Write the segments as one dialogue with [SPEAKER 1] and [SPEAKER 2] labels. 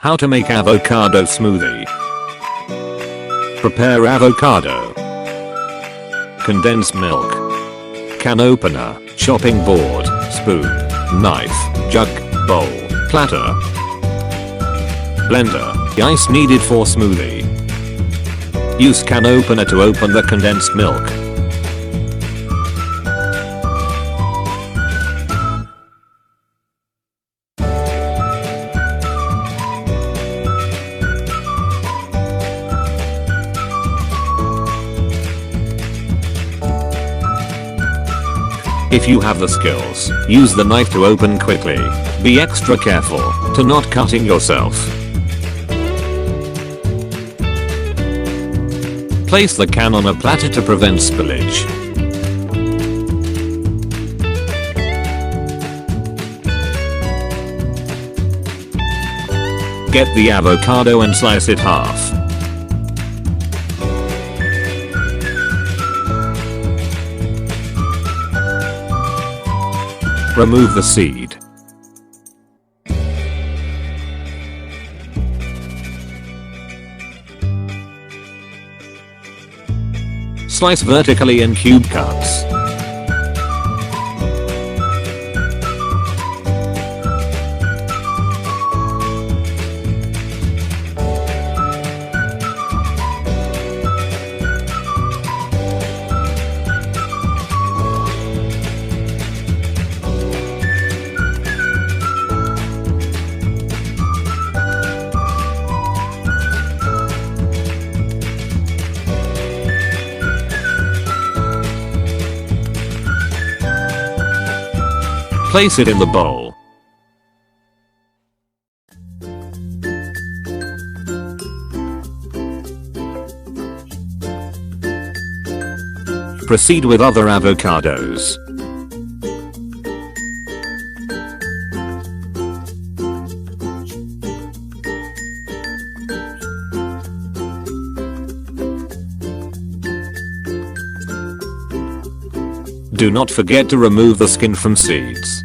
[SPEAKER 1] How to make avocado smoothie. Prepare avocado. Condensed milk. Can opener, chopping board, spoon, knife, jug, bowl, platter. Blender. Ice needed for smoothie. Use can opener to open the condensed milk. If you have the skills, use the knife to open quickly. Be extra careful to not cutting yourself. Place the can on a platter to prevent spillage. Get the avocado and slice it half. Remove the seed. Slice vertically in cube cuts. Place it in the bowl. Proceed with other avocados. Do not forget to remove the skin from seeds.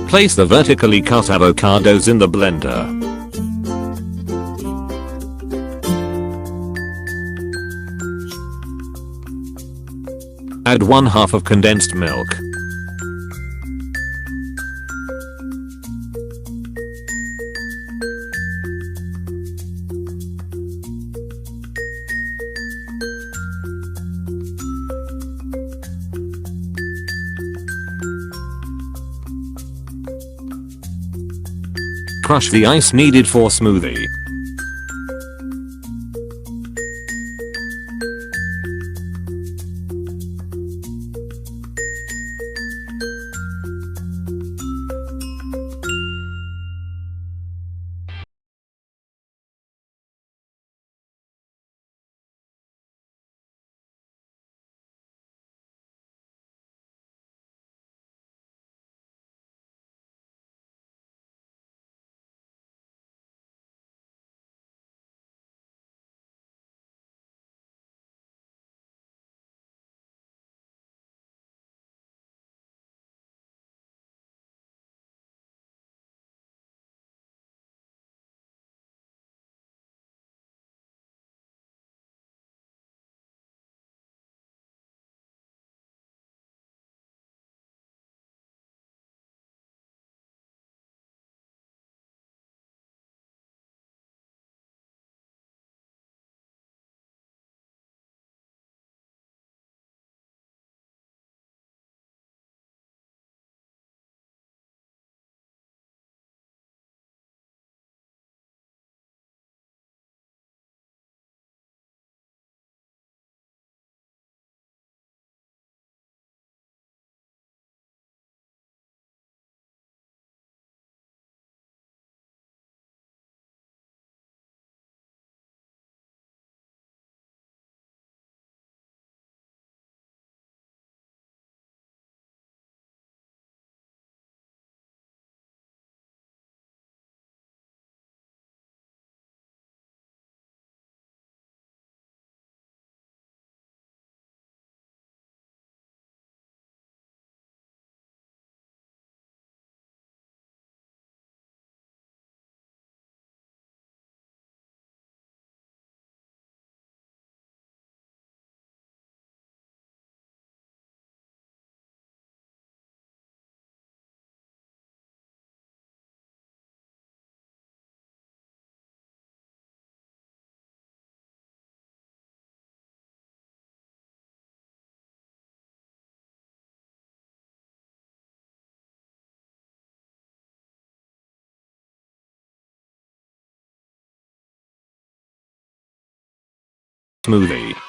[SPEAKER 1] Place the vertically cut avocados in the blender. Add 1/2 of condensed milk. Crush the ice needed for smoothie. Smoothie.